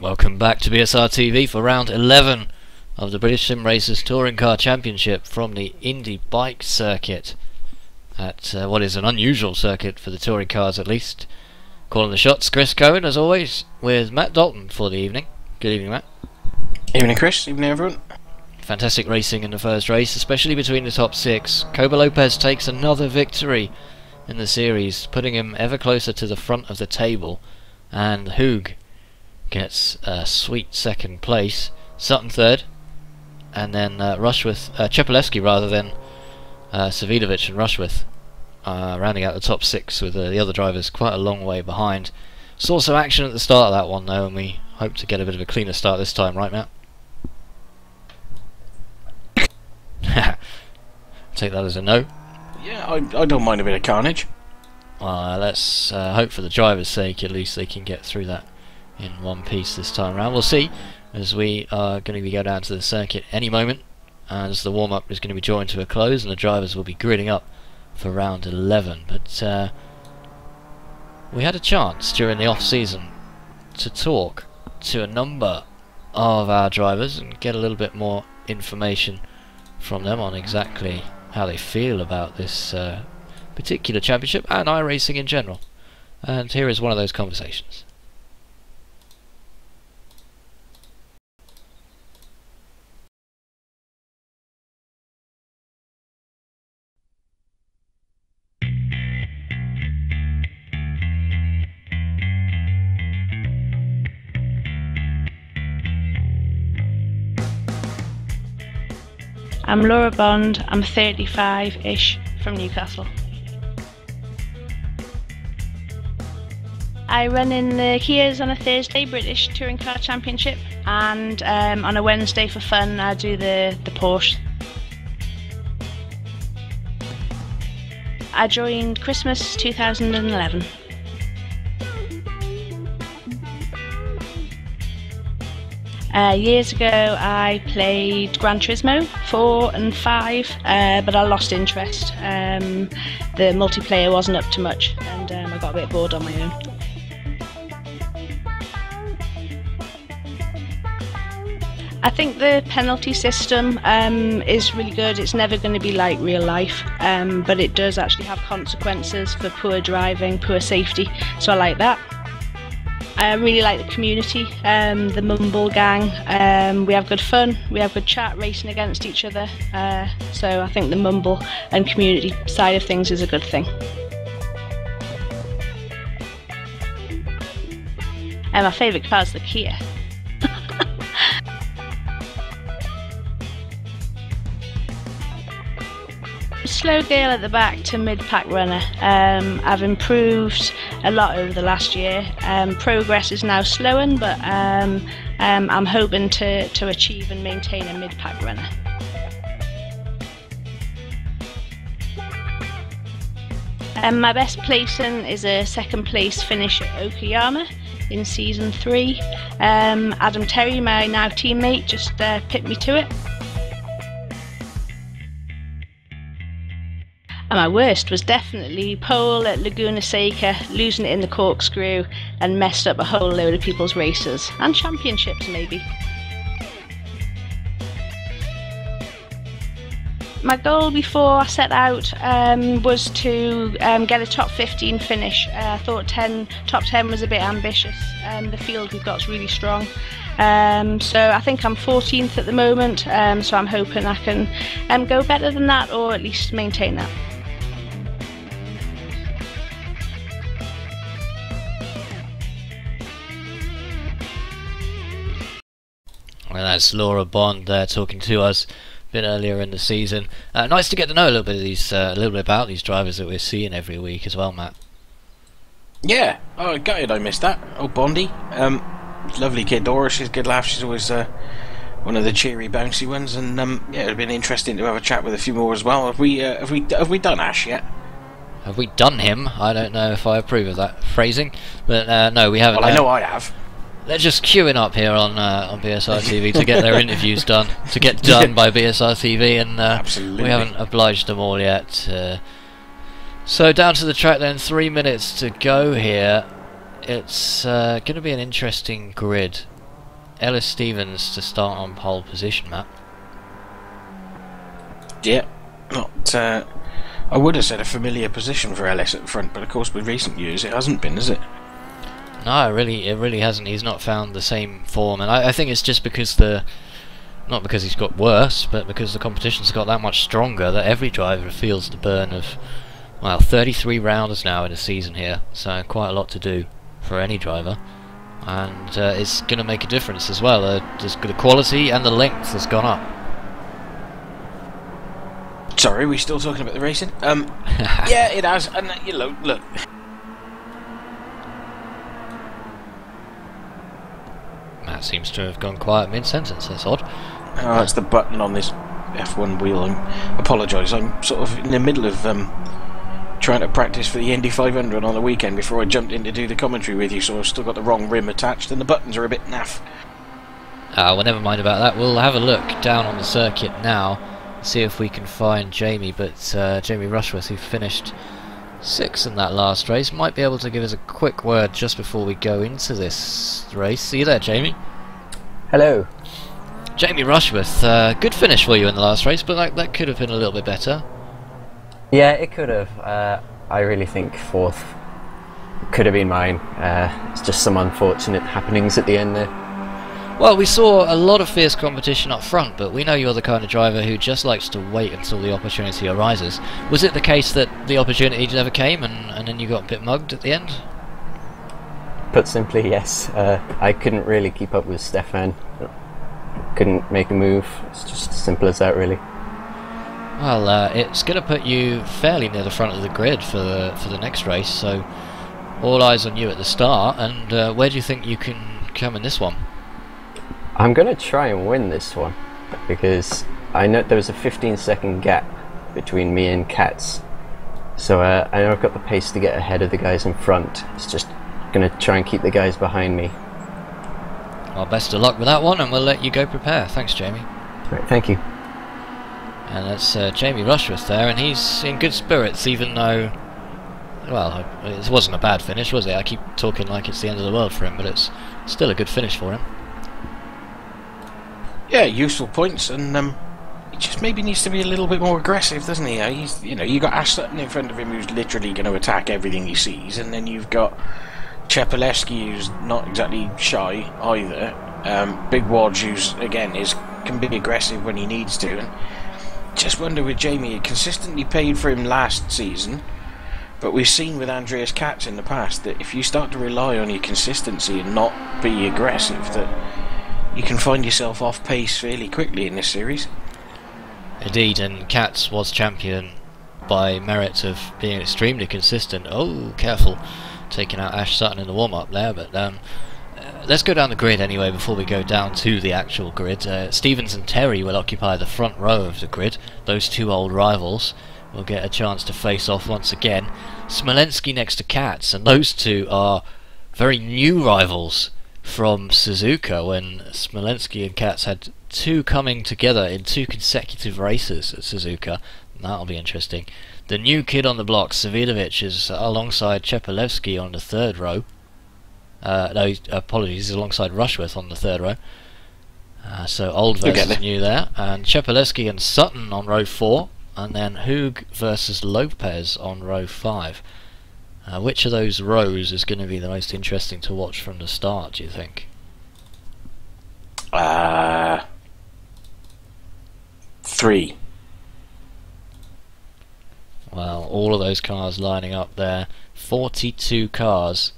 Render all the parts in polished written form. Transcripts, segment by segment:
Welcome back to BSRTV for round 11 of the British Sim Racers Touring Car Championship from the Indy Bike Circuit at what is an unusual circuit for the touring cars, at least. Calling the shots, Chris Cohen as always, with Matt Dalton for the evening. Good evening, Matt. Evening, Chris. Evening, everyone. Fantastic racing in the first race, especially between the top six. Cobo Lopez takes another victory in the series, putting him ever closer to the front of the table, and Hoog gets a sweet second place, Sutton third, and then Chepelewski rather than Savidovic and Rushworth rounding out the top six, with the other drivers quite a long way behind. Saw some action at the start of that one though, and we hope to get a bit of a cleaner start this time, right Matt? Take that as a no. Yeah, I don't mind a bit of carnage. Let's hope for the driver's sake at least they can get through that in one piece this time around. We'll see, as we are going to go down to the circuit any moment, as the warm-up is going to be drawing to a close and the drivers will be gridding up for round 11. But we had a chance during the off-season to talk to a number of our drivers and get a little bit more information from them on exactly how they feel about this particular championship and iRacing in general. And here is one of those conversations. I'm Laura Bond, I'm 35-ish, from Newcastle. I run in the Kias on a Thursday, British Touring Car Championship, and on a Wednesday for fun I do the Porsche. I joined Christmas 2011. Years ago I played Gran Turismo 4 and 5, but I lost interest. The multiplayer wasn't up to much, and I got a bit bored on my own. I think the penalty system is really good. It's never going to be like real life, but it does actually have consequences for poor driving, poor safety, so I like that. I really like the community, the Mumble gang. We have good fun, we have good chat, racing against each other, so I think the Mumble and community side of things is a good thing. And my favourite car is the Kia. Slow girl at the back to mid-pack runner. I've improved a lot over the last year. Progress is now slowing, but I'm hoping to achieve and maintain a mid-pack runner. My best placing is a second place finish at Okayama in season 3. Adam Terry, my now teammate, just pipped me to it. And my worst was definitely pole at Laguna Seca, losing it in the corkscrew and messed up a whole load of people's races and championships maybe. My goal before I set out was to get a top 15 finish. I thought top 10 was a bit ambitious, and the field we've got is really strong. So I think I'm 14th at the moment, so I'm hoping I can go better than that, or at least maintain that. Well, that's Laura Bond there talking to us a bit earlier in the season. Nice to get to know a little bit about these drivers that we're seeing every week as well, Matt. Yeah, oh, gutted I missed that. Oh, Bondy, lovely kid. Dora, she's a good laugh. She's always one of the cheery, bouncy ones, and yeah, it'd been interesting to have a chat with a few more as well. Have we done Ash yet? Have we done him? I don't know if I approve of that phrasing, but no, we haven't. Well, I know I have. They're just queuing up here on BSRTV to get their interviews done, to get done by BSRTV, and we haven't obliged them all yet. So down to the track then, 3 minutes to go here. It's going to be an interesting grid Ellis Stevens to start on pole position, Matt. Yeah, not. I would have said a familiar position for Ellis at the front, but of course with recent years it hasn't been, has it? No, it really hasn't. He's not found the same form, and I think it's just because not because he's got worse, but because the competition's got that much stronger that every driver feels the burn of, well, 33 rounds now in a season here, so quite a lot to do for any driver, and it's going to make a difference as well. Just the quality and the length has gone up. Sorry, we still talking about the racing? Yeah, it has, and you know, look. Matt seems to have gone quiet mid-sentence, that's odd. Oh, it's the button on this F1 wheel. I apologise, I'm sort of in the middle of trying to practice for the Indy 500 on the weekend before I jumped in to do the commentary with you, so I've still got the wrong rim attached and the buttons are a bit naff. Well, never mind about that. We'll have a look down on the circuit now, see if we can find Jamie, but Jamie Rushworth, who finished 6th in that last race, might be able to give us a quick word just before we go into this race. See you there, Jamie. Hello. Jamie Rushworth, good finish for you in the last race, but that could have been a little bit better. Yeah, it could have. I really think 4th could have been mine. It's just some unfortunate happenings at the end there. Well, we saw a lot of fierce competition up front, but we know you're the kind of driver who just likes to wait until the opportunity arises. Was it the case that the opportunity never came and then you got a bit mugged at the end? Put simply, yes. I couldn't really keep up with Stefan. Couldn't make a move. It's just as simple as that, really. Well, it's going to put you fairly near the front of the grid for the next race, so all eyes on you at the start. And where do you think you can come in this one? I'm going to try and win this one, because I know there was a 15-second gap between me and Katz. So I know I've got the pace to get ahead of the guys in front. It's just going to try and keep the guys behind me. Well, best of luck with that one, and we'll let you go prepare. Thanks, Jamie. Right, thank you. And that's Jamie Rushworth there, and he's in good spirits, even though, well, it wasn't a bad finish, was it? I keep talking like it's the end of the world for him, but it's still a good finish for him. Yeah, useful points, and he just maybe needs to be a little bit more aggressive, doesn't he? He's, you know, you got Ash Sutton in front of him who's literally going to attack everything he sees, and then you've got Chepelewski, who's not exactly shy either. Big Wodge, who's again can be aggressive when he needs to. And just wonder with Jamie, it consistently paid for him last season, but we've seen with Andreas Katz in the past that if you start to rely on your consistency and not be aggressive, that you can find yourself off pace fairly quickly in this series. Indeed, and Katz was champion by merit of being extremely consistent. Oh, careful, taking out Ash Sutton in the warm-up there, but let's go down the grid anyway before we go down to the actual grid. Stevens and Terry will occupy the front row of the grid. Those two old rivals will get a chance to face off once again. Smolensky next to Katz, and those two are very new rivals from Suzuka, when Smolensky and Katz had two coming together in 2 consecutive races at Suzuka. That'll be interesting. The new kid on the block, Savidovic, is alongside Chepelewski on the 3rd row. No, apologies, he's alongside Rushworth on the 3rd row. So old versus new there. And Chepelewski and Sutton on row 4, and then Hoog versus Lopez on row 5. Which of those rows is going to be the most interesting to watch from the start, do you think? 3. Well, all of those cars lining up there. 42 cars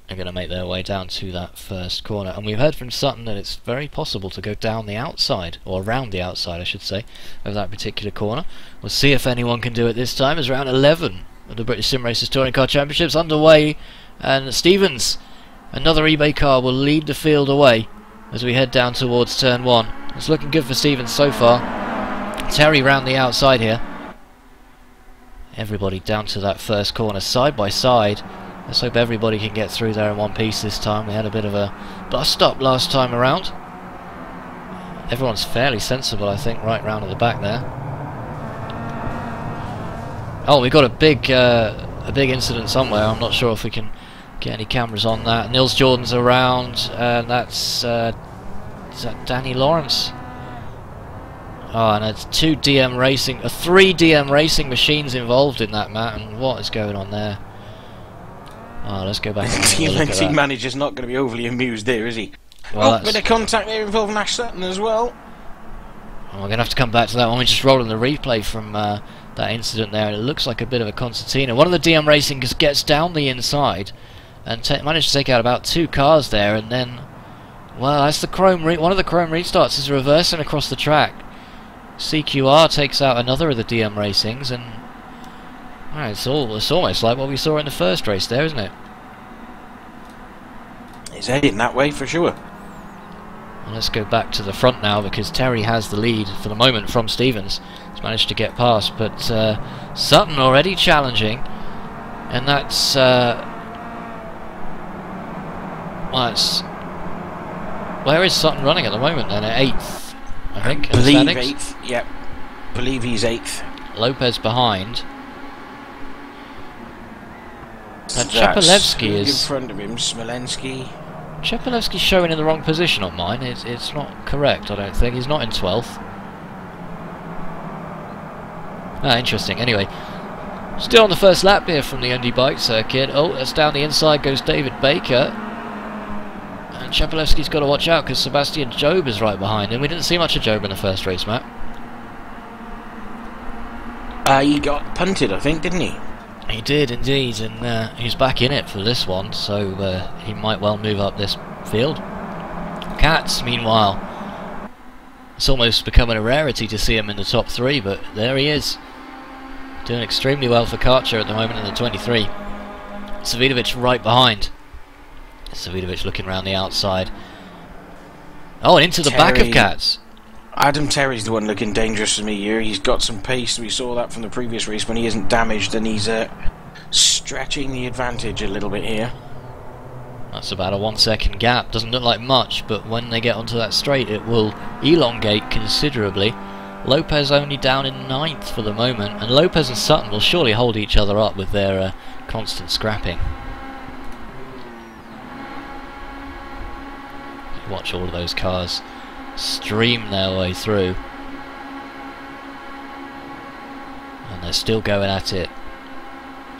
are going to make their way down to that first corner. And we've heard from Sutton that it's very possible to go down the outside, or around the outside I should say, of that particular corner. We'll see if anyone can do it this time, as round 11 of the British Sim Racers Touring Car Championships underway, and Stevens, another eBay car, will lead the field away as we head down towards turn 1. It's looking good for Stevens so far. Terry round the outside here. Everybody down to that first corner side by side. Let's hope everybody can get through there in one piece this time. We had a bit of a bust up last time around. Everyone's fairly sensible, I think, right round at the back there. Oh, we got a big incident somewhere. I'm not sure if we can get any cameras on that. Nils Jordan's around, and that's is that Danny Lawrence? Oh, and it's three DM Racing machines involved in that, Matt, and what is going on there? Oh, let's go back and have a look at TMNT that. manager's not going to be overly amused there, is he? Well, oh, bit of contact there involving Ash Sutton as well. We're going to have to come back to that one. We're just rolling the replay from that incident there, and it looks like a bit of a concertina. One of the DM Racing just gets down the inside and managed to take out about 2 cars there, and then, well, that's the one of the chrome restarts is reversing across the track. CQR takes out another of the DM Racings, and well, it's almost like what we saw in the first race there, isn't it? He's heading that way for sure. Well, let's go back to the front now, because Terry has the lead for the moment from Stevens. He's managed to get past, but Sutton already challenging, and that's where is Sutton running at the moment then? At 8th, I think. I believe 8th. Yep. Believe he's 8th. Lopez behind. And That's Chepelevsky is in front of him. Smolensky. Chepelevsky's showing in the wrong position on mine. It's not correct, I don't think. He's not in 12th. Ah, interesting. Anyway, still on the first lap here from the Indy bike circuit. Oh, that's down the inside goes David Baker. And Chepelevsky's got to watch out because Sebastian Job is right behind him. We didn't see much of Job in the first race, Matt. He got punted, I think, didn't he? He did indeed, and he's back in it for this one, so he might well move up this field. Katz, meanwhile, it's almost becoming a rarity to see him in the top 3, but there he is. Doing extremely well for Karcher at the moment in the 23. Savidovic right behind. Savidovic looking around the outside. Oh, and into the back of Katz. Adam Terry's the one looking dangerous to me here. He's got some pace. We saw that from the previous race when he isn't damaged, and he's stretching the advantage a little bit here. That's about a 1 second gap. Doesn't look like much, but when they get onto that straight it will elongate considerably. Lopez only down in 9th for the moment, and Lopez and Sutton will surely hold each other up with their constant scrapping. Watch all of those cars stream their way through, and they're still going at it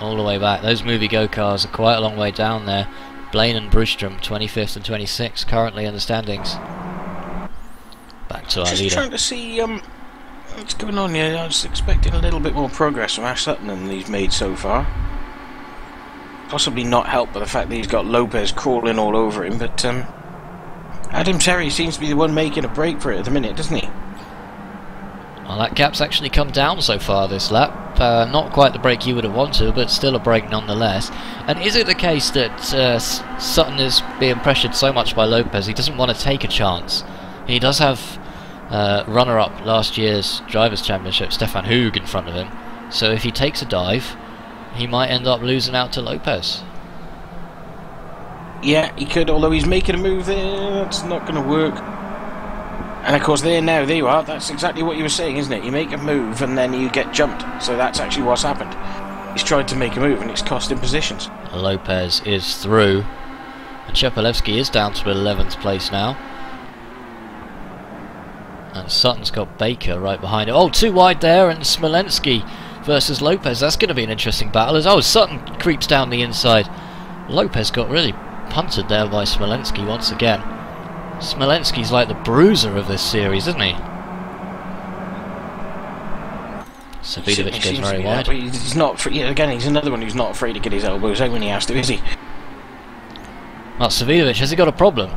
all the way back. Those movie go cars are quite a long way down there. Blaine and Brustrom 25th and 26th currently in the standings. Back to our leader. Just trying to see what's going on here. I was expecting a little bit more progress from Ash Sutton than he's made so far. Possibly not helped by the fact that he's got Lopez crawling all over him, but Adam Terry seems to be the one making a break for it at the minute, doesn't he? Well, that gap's actually come down so far this lap. Not quite the break you would have wanted, but still a break nonetheless. And is it the case that Sutton is being pressured so much by Lopez, he doesn't want to take a chance? He does have runner-up last year's Drivers' Championship, Stefan Hoog, in front of him. So if he takes a dive, he might end up losing out to Lopez. Yeah, he could, although he's making a move there. That's not going to work. And of course, there you are. That's exactly what you were saying, isn't it? You make a move and then you get jumped. So that's actually what's happened. He's tried to make a move and it's cost him positions. Lopez is through, and Chepelevsky is down to 11th place now. And Sutton's got Baker right behind him. Oh, too wide there, and Smolensky versus Lopez. That's going to be an interesting battle. As Sutton creeps down the inside. Lopez got really punted there by Smolensky once again. Smolensky's like the bruiser of this series, isn't he? Savidovic goes very wide. He's not free, again, he's another one who's not afraid to get his elbows out when he has to, is he? Well, Savidovic, has he got a problem?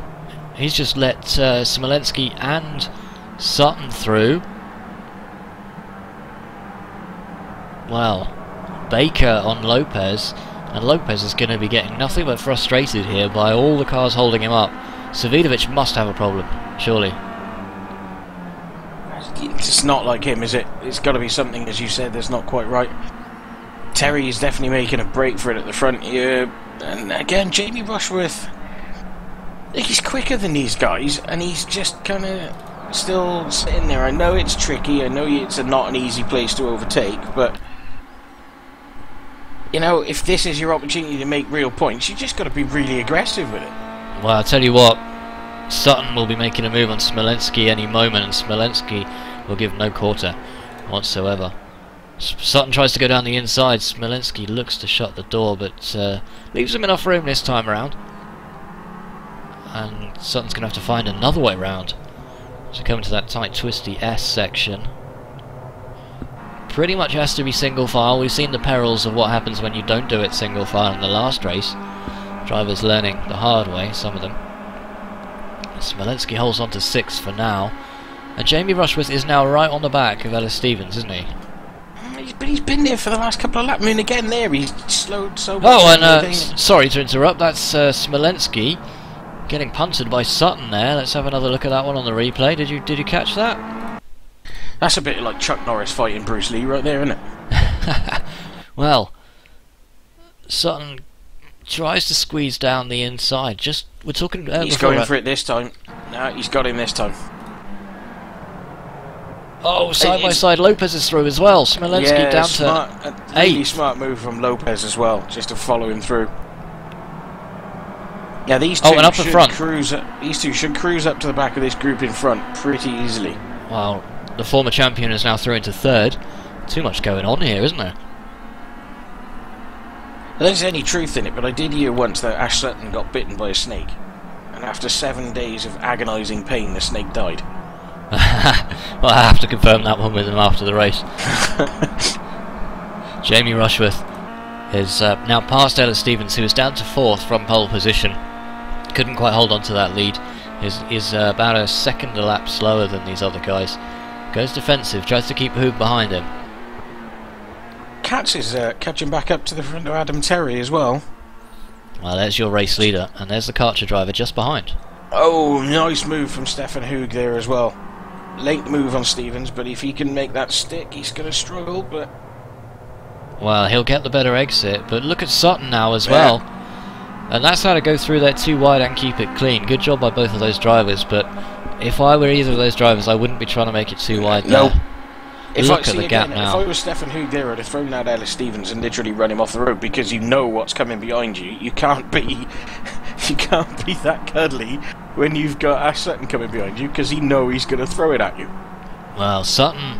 He's just let Smolensky and Sutton through. Well, Baker on Lopez, and Lopez is going to be getting nothing but frustrated here by all the cars holding him up. Savidovic must have a problem, surely. It's not like him, is it? It's got to be something, as you said, that's not quite right. Terry is definitely making a break for it at the front here. And again, Jamie Rushworth, I think he's quicker than these guys, and he's just kind of still sitting there. I know it's tricky, I know it's not an easy place to overtake, but you know, if this is your opportunity to make real points, you just got to be really aggressive with it. Well, I'll tell you what, Sutton will be making a move on Smolenski any moment, and Smolenski will give no quarter whatsoever. Sutton tries to go down the inside. Smolenski looks to shut the door, but leaves him enough room this time around. And Sutton's going to have to find another way round. So coming to that tight, twisty S section. Pretty much has to be single file. We've seen the perils of what happens when you don't do it single file in the last race. Drivers learning the hard way, some of them. Smolenski holds on to 6th for now. And Jamie Rushworth is now right on the back of Ellis Stevens, isn't he? But he's been there for the last couple of laps. I mean, again there, he's slowed so much. Oh, and sorry to interrupt, that's Smolenski getting punted by Sutton there. Let's have another look at that one on the replay. Did you catch that? That's a bit like Chuck Norris fighting Bruce Lee right there, isn't it? Well, Sutton tries to squeeze down the inside. We're talking. He's going for it this time. No, he's got him this time. Oh, side by side, Lopez is through as well. Smolenski down to 8. Really smart move from Lopez as well, just to follow him through. Yeah, these two and up the front. These two should cruise up to the back of this group in front pretty easily. Well, the former champion is now through into 3rd. Too much going on here, isn't there? There's any truth in it, but I did hear once that Ash Sutton got bitten by a snake, and after 7 days of agonising pain, the snake died. Well, I have to confirm that one with him after the race. Jamie Rushworth is now past Ellis Stevens, who is down to 4th from pole position. Couldn't quite hold on to that lead. Is about a second a lap slower than these other guys. Goes defensive, tries to keep Hoog behind him. Katz is catching back up to the front of Adam Terry as well. Well, there's your race leader, and there's the Karcher driver just behind. Oh, nice move from Stefan Hoog there as well. Late move on Stevens, but if he can make that stick, he's going to struggle, but... Well, he'll get the better exit, but look at Sutton now as well. And that's how to go through there 2 wide and keep it clean. Good job by both of those drivers, but if I were either of those drivers, I wouldn't be trying to make it too wide there. Look at the gap now. If I was Stefan Hoog there, I'd have thrown out Ellis Stevens and literally run him off the road, because you know what's coming behind you. You can't be that cuddly when you've got Ash Sutton coming behind you, because you know he's going to throw it at you. Well, Sutton's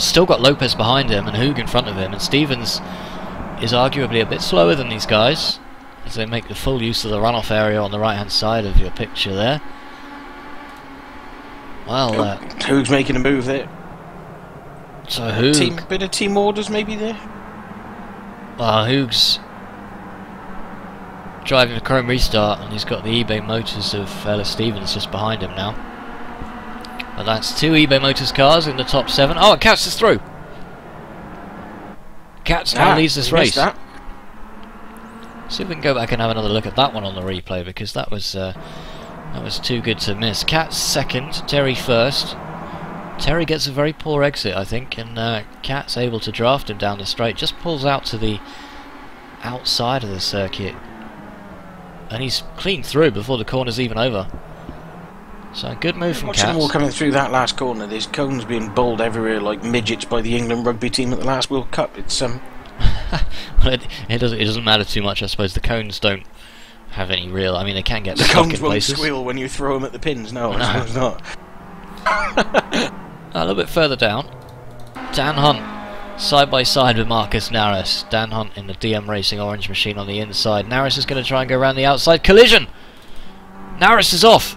still got Lopez behind him and Hoog in front of him, and Stevens is arguably a bit slower than these guys as they make the full use of the runoff area on the right hand side of your picture there. Well, Hoog's making a move there. So Hoog, bit of team orders maybe there. Well, Hoog's driving a chrome restart, and he's got the eBay Motors of Ellis Stevens just behind him now. But that's 2 eBay Motors cars in the top 7. Oh, Katz is through. Katz now leads this race. See if we can go back and have another look at that one on the replay, because that was too good to miss. Katz 2nd, Terry 1st. Terry gets a very poor exit, I think, and Katz able to draft him down the straight. Just pulls out to the outside of the circuit, and he's clean through before the corner's even over. So a good move from Katz. Watching them all coming through that last corner. There's cones being bowled everywhere like midgets by the England rugby team at the last World Cup. It's well, it doesn't matter too much, I suppose. The cones don't have any real. I mean, they can get the stuck cones in won't places. Squeal when you throw them at the pins. No, I suppose not. A little bit further down, Dan Hunt side by side with Marcus Naris. Dan Hunt in the DM Racing orange machine on the inside. Naris is going to try and go around the outside. Collision! Naris is off!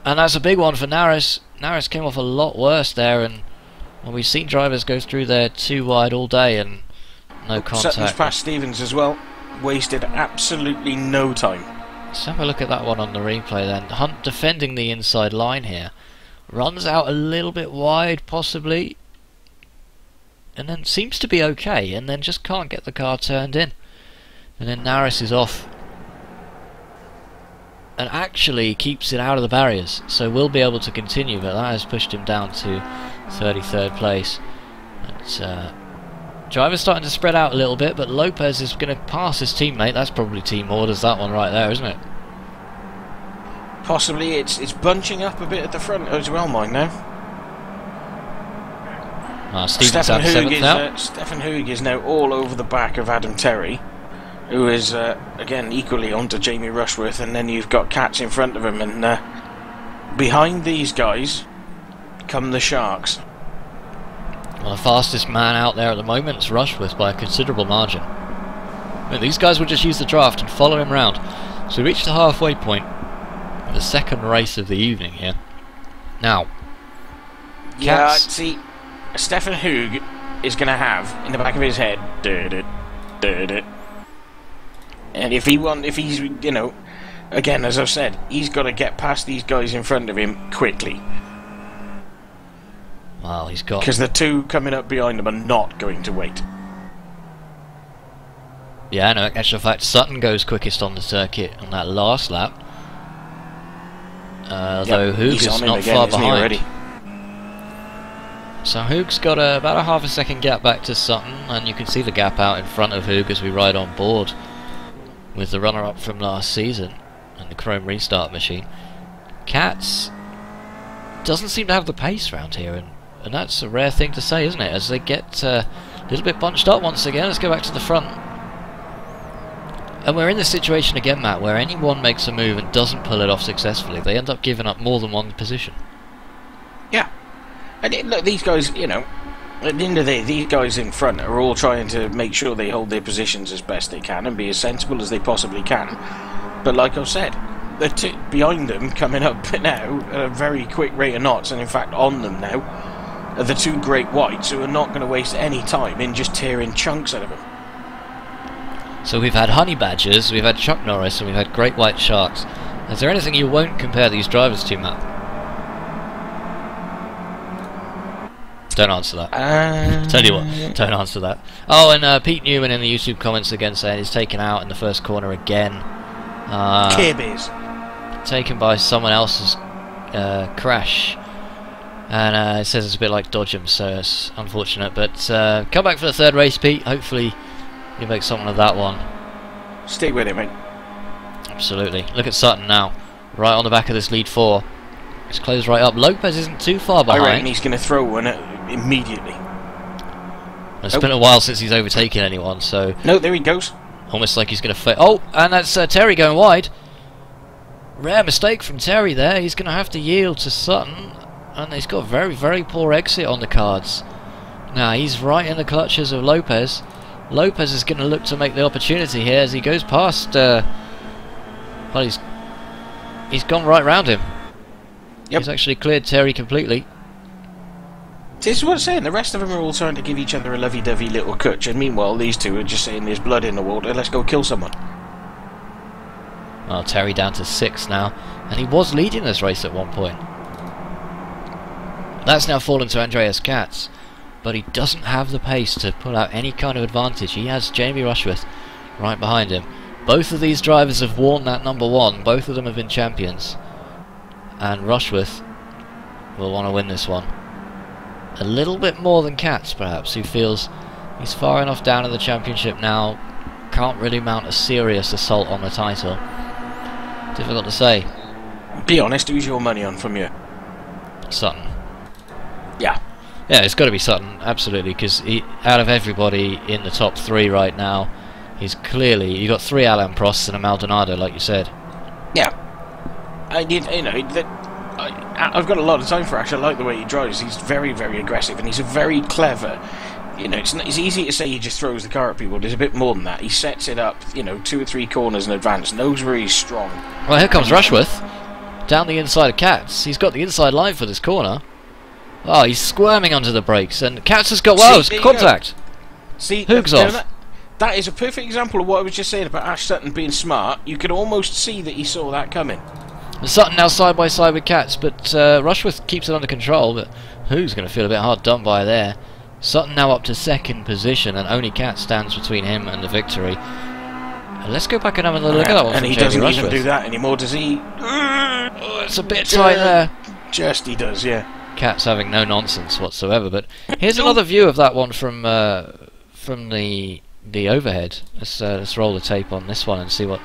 And that's a big one for Naris. Naris came off a lot worse there, and well, we've seen drivers go through there 2 wide all day and no contact. Sutton's past Stevens as well. Wasted absolutely no time. Let's have a look at that one on the replay then. Hunt defending the inside line here. Runs out a little bit wide, possibly. And then seems to be okay, and then just can't get the car turned in. And then Naris is off. And actually keeps it out of the barriers. So we'll be able to continue, but that has pushed him down to 33rd place. But, driver's starting to spread out a little bit, but Lopez is going to pass his teammate. That's probably team orders, that one right there, isn't it? Possibly. It's bunching up a bit at the front as well, mine now. Stephen's down to 7th now. Stefan Hoog is now all over the back of Adam Terry, who is, again, equally onto Jamie Rushworth, and then you've got Katz in front of him, and behind these guys come the Sharks. Well, the fastest man out there at the moment is Rushworth by a considerable margin. But these guys will just use the draft and follow him round. So we reached the halfway point of the second race of the evening here. Now, yeah, see, Stefan Hoog is going to have in the back of his head, and if he's, you know, again, as I've said, he's got to get past these guys in front of him quickly. Well, he's got... Because the two coming up behind him are not going to wait. Yeah, no, actual fact, Sutton goes quickest on the circuit on that last lap. Though Hoog is not far behind. So Hoog's got about a half a second gap back to Sutton, and you can see the gap out in front of Hoog as we ride on board with the runner-up from last season and the Chrome Restart machine. Katz doesn't seem to have the pace round here, and that's a rare thing to say, isn't it? As they get a little bit bunched up once again. Let's go back to the front. And we're in this situation again, Matt, where anyone makes a move and doesn't pull it off successfully, they end up giving up more than one position. Yeah. And look, these guys, you know, at the end of the day, these guys in front are all trying to make sure they hold their positions as best they can and be as sensible as they possibly can. But like I've said, the two behind them coming up now at a very quick rate of knots, and in fact on them now, are the two great whites who are not going to waste any time in just tearing chunks out of them. So we've had honey badgers, we've had Chuck Norris, and we've had great white sharks. Is there anything you won't compare these drivers to, Matt? Don't answer that. Tell you what, don't answer that. Oh, and Pete Newman in the YouTube comments again saying he's taken out in the first corner again. Kirby's taken by someone else's crash. And it says it's a bit like Dodgem, so it's unfortunate. But come back for the third race, Pete. Hopefully you make something of that one. Stay with it, mate. Absolutely. Look at Sutton now, right on the back of this lead four. It's closed right up. Lopez isn't too far behind. I reckon he's going to throw one immediately. It's been a while since he's overtaken anyone, so... No, there he goes. Almost like he's going to fail. Oh, and that's Terry going wide. Rare mistake from Terry there. He's going to have to yield to Sutton. And he's got a very, very poor exit on the cards. Now, he's right in the clutches of Lopez. Lopez is going to look to make the opportunity here as he goes past... well, he's gone right round him. Yep. He's actually cleared Terry completely. This is what I'm saying. The rest of them are all trying to give each other a lovey-dovey little cutch, and meanwhile these two are just saying there's blood in the water, let's go kill someone. Well, Terry down to 6th now, and he was leading this race at one point. That's now fallen to Andreas Katz, but he doesn't have the pace to pull out any kind of advantage. He has Jamie Rushworth right behind him. Both of these drivers have worn that number 1. Both of them have been champions. And Rushworth will want to win this one. A little bit more than Katz, perhaps, who feels he's far enough down in the championship now, can't really mount a serious assault on the title. Difficult to say. Be honest, who's your money on from you? Sutton. Yeah. Yeah, it's got to be Sutton, absolutely, because out of everybody in the top 3 right now, he's clearly... You've got 3 Alain Prosts and a Maldonado, like you said. Yeah. I've got a lot of time for Ash. I like the way he drives. He's very, very aggressive, and he's a very clever... You know, it's easy to say he just throws the car at people. There's a bit more than that. He sets it up, 2 or 3 corners in advance, knows where he's strong. Well, here comes Rushworth, down the inside of Katz. He's got the inside line for this corner. Oh, he's squirming under the brakes, and Katz has got... Wow, contact! See, Hoog's off. That is a perfect example of what I was just saying about Ash Sutton being smart. You could almost see that he saw that coming. And Sutton now side by side with Katz, but Rushworth keeps it under control, but Hoog's going to feel a bit hard done by there. Sutton now up to 2nd position, and only Katz stands between him and the victory. And let's go back and have a look at that one. And he doesn't even do that anymore, does he? Oh, it's a bit tight there. Just he does, yeah. Katz having no nonsense whatsoever, but here's another view of that one from the overhead. Let's roll the tape on this one and see what...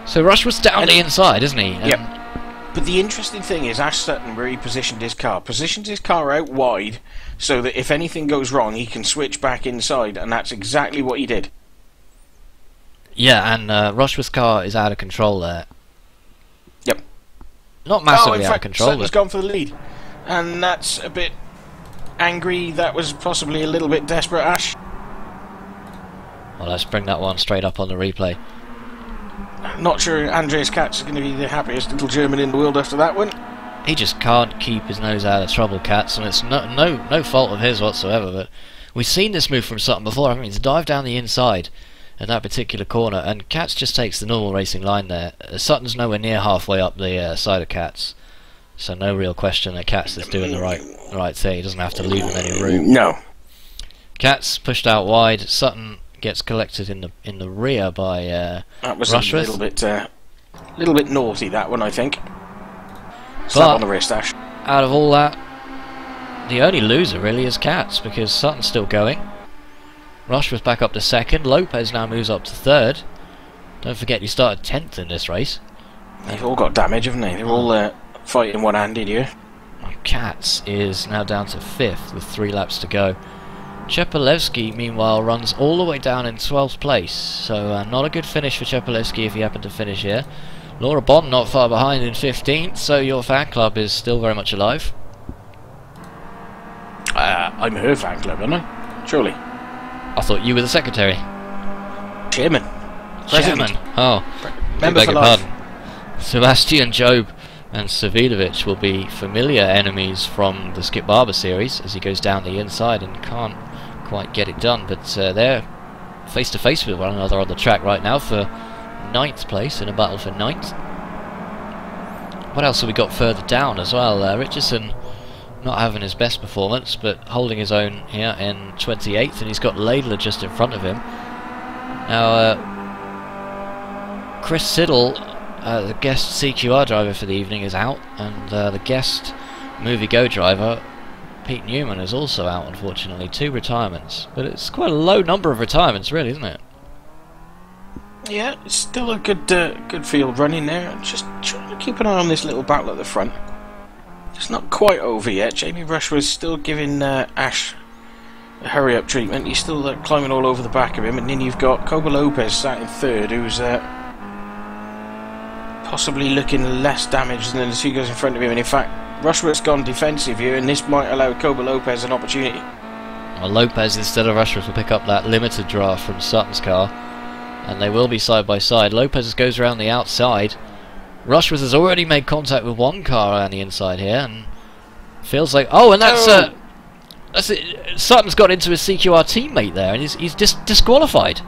So Rushworth's down the inside, isn't he? Yep. But the interesting thing is Ash Sutton, where he positioned his car out wide so that if anything goes wrong, he can switch back inside, and that's exactly what he did. Yeah, and Rushworth's car is out of control there. Yep. Not massively in out fact, of control. Sutton's gone for the lead. And that's a bit angry. That was possibly a little bit desperate, Ash. Well, let's bring that one straight up on the replay. Not sure Andreas Katz is going to be the happiest little German in the world after that one. He just can't keep his nose out of trouble, Katz, and it's no fault of his whatsoever. But we've seen this move from Sutton before. I mean, to dive down the inside at that particular corner, and Katz just takes the normal racing line there. Sutton's nowhere near halfway up the side of Katz, so no real question that Katz is doing the right thing. He doesn't have to leave him any room. No. Katz pushed out wide. Sutton gets collected in the rear by that was Rushworth. a little bit naughty, that one, I think. Slap on the wrist, Ash. Out of all that, the only loser really is Katz, because Sutton's still going. Rushworth back up to second. Lopez now moves up to third. Don't forget you started 10th in this race. They've all got damage, haven't they? They're all fighting one-handed here. Katz is now down to 5th with 3 laps to go. Chepelevsky, meanwhile, runs all the way down in 12th place, so not a good finish for Chepelevsky if he happened to finish here. Laura Bond not far behind in 15th, so your fan club is still very much alive. I'm her fan club, aren't I? Surely. I thought you were the secretary. Chairman. Chairman. Oh, Member for life. Sebastian Job and Savilovic will be familiar enemies from the Skip Barber series as he goes down the inside and can't quite get it done, but they're face to face with one another on the track right now for 9th place in a battle for 9th. What else have we got further down as well? Richardson not having his best performance, but holding his own here in 28th, and he's got Laidler just in front of him. Now, Chris Siddle, the guest CQR driver for the evening, is out, and the guest Movie Go driver, Pete Newman, is also out, unfortunately. 2 retirements, but it's quite a low number of retirements, really, isn't it? Yeah, it's still a good field running there. Just trying to keep an eye on this little battle at the front. It's not quite over yet. Jamie Rushworth's still giving Ash a hurry-up treatment. He's still climbing all over the back of him, and then you've got Cobo Lopez sat in 3rd, who's possibly looking less damaged than the 2 guys in front of him. And in fact, Rushworth's gone defensive here, and this might allow Cobo Lopez an opportunity. Well, Lopez instead of Rushworth will pick up that limited draft from Sutton's car, and they will be side by side. Lopez goes around the outside. Rushworth has already made contact with one car on the inside here, and feels like and that's it. Sutton's got into his CQR teammate there, and he's disqualified.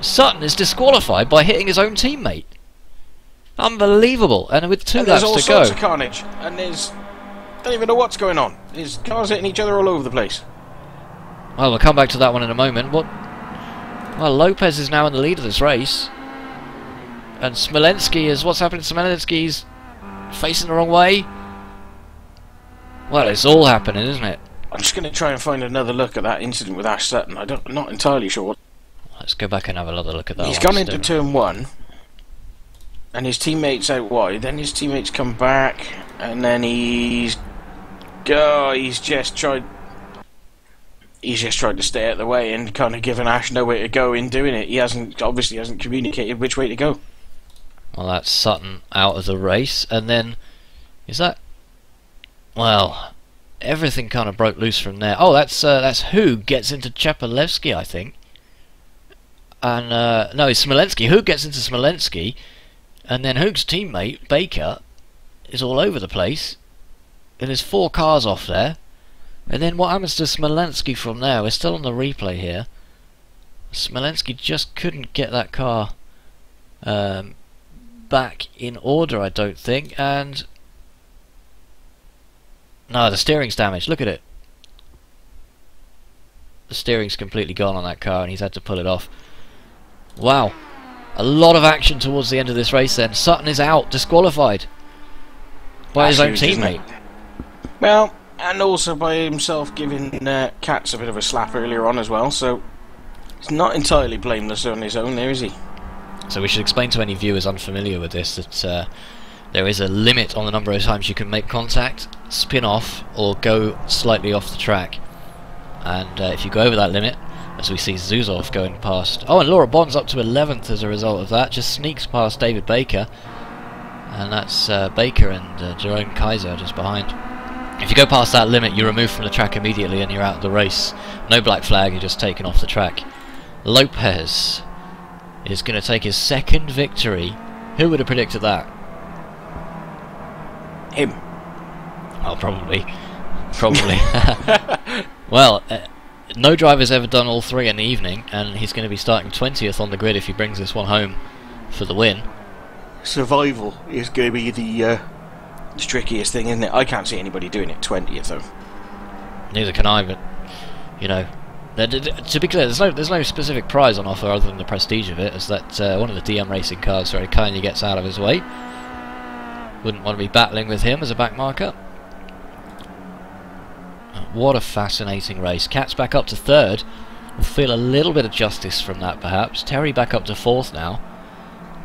Sutton is disqualified by hitting his own teammate. Unbelievable! And with 2 laps to go. There's all sorts of carnage, and don't even know what's going on. There's cars hitting each other all over the place. Well, we'll come back to that one in a moment. Well, Lopez is now in the lead of this race. And Smolensky is... What's happening to Smolensky? He's facing the wrong way. Well, it's all happening, isn't it? I'm just going to try and find another look at that incident with Ash Sutton. I'm not entirely sure. Let's go back and have another look at that. He's gone into turn 1. And his teammate's out wide. Then his teammate's come back. And then he's just tried to stay out of the way and kind of given Ash nowhere to go in doing it. He obviously hasn't communicated which way to go. Well, that's Sutton out of the race, and then is that? Well, everything kind of broke loose from there. Oh, that's who gets into Chepelevsky, I think. And no, it's Smolensky. Who gets into Smolensky, and then Hoog's teammate Baker is all over the place, and there's 4 cars off there. And then what happens to Smolensky from there? We're still on the replay here. Smolensky just couldn't get that car back in order, I don't think. And no, the steering's damaged. Look at it. The steering's completely gone on that car, and he's had to pull it off. Wow. A lot of action towards the end of this race then. Sutton is out, disqualified by his own teammate. Well, and also by himself giving Katz a bit of a slap earlier on as well, so he's not entirely blameless on his own there, is he? So we should explain to any viewers unfamiliar with this that there is a limit on the number of times you can make contact, spin off, or go slightly off the track. And if you go over that limit, as we see Zuzov going past... Oh, and Laura Bond's up to 11th as a result of that, just sneaks past David Baker. And that's Baker and Jerome Kaiser just behind. If you go past that limit, you're removed from the track immediately and you're out of the race. No black flag, you're just taken off the track. Lopez is going to take his second victory. Who would have predicted that? Him. Oh, probably. Probably. Well, no driver's ever done all three in the evening, and he's going to be starting 20th on the grid if he brings this one home for the win. Survival is going to be the trickiest thing, isn't it? I can't see anybody doing it 20th, though. Neither can I, but, you know... To be clear, there's no specific prize on offer other than the prestige of it, as that one of the DM Racing cars very kindly gets out of his way. Wouldn't want to be battling with him as a back marker. What a fascinating race. Cat's back up to 3rd. We'll feel a little bit of justice from that, perhaps. Terry back up to 4th now.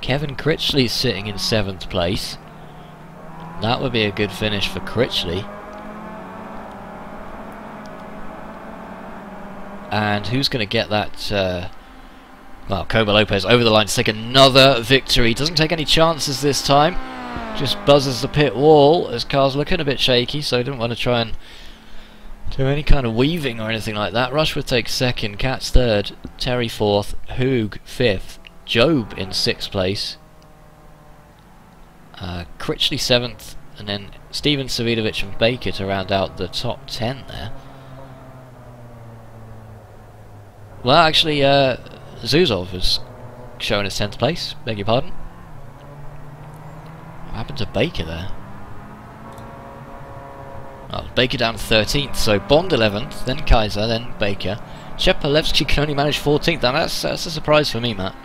Kevin Critchley sitting in 7th place. That would be a good finish for Critchley. And who's going to get that? Well, Coba Lopez over the line to take another victory. Doesn't take any chances this time. Just buzzes the pit wall as car's looking a bit shaky, so didn't want to try and do any kind of weaving or anything like that. Rushworth takes 2nd, Katz 3rd, Terry 4th, Hoog 5th, Job in 6th place, Critchley 7th, and then Steven Savidovic and Baker to round out the top 10 there. Well, actually, Zuzov has shown his 10th place, beg your pardon. What happened to Baker there? Oh, Baker down to 13th, so Bond 11th, then Kaiser, then Baker. Shepalevsky can only manage 14th, now that's a surprise for me, Matt.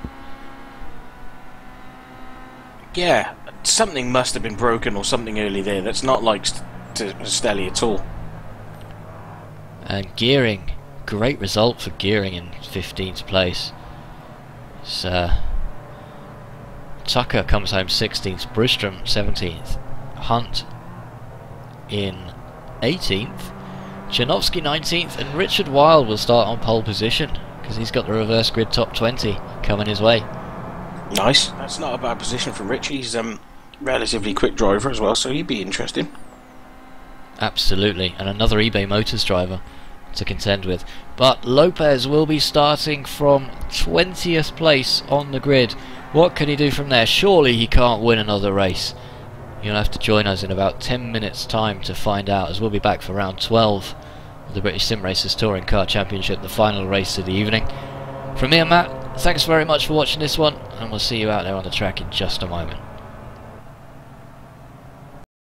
Yeah, something must have been broken or something early there. That's not like Stelly at all. And Gearing, great result for Gearing in 15th place. So, Tucker comes home 16th, Brustrom 17th, Hunt in 18th, Chanovsky 19th, and Richard Wilde will start on pole position because he's got the reverse grid top 20 coming his way. Nice. That's not a bad position for Rich. He's relatively quick driver as well, so he'd be interesting. Absolutely, and another eBay Motors driver to contend with. But Lopez will be starting from 20th place on the grid. What can he do from there? Surely he can't win another race. You'll have to join us in about 10 minutes time to find out, as we'll be back for round 12 of the British Sim Racers Touring Car Championship, the final race of the evening. From me and Matt, thanks very much for watching this one, and we'll see you out there on the track in just a moment.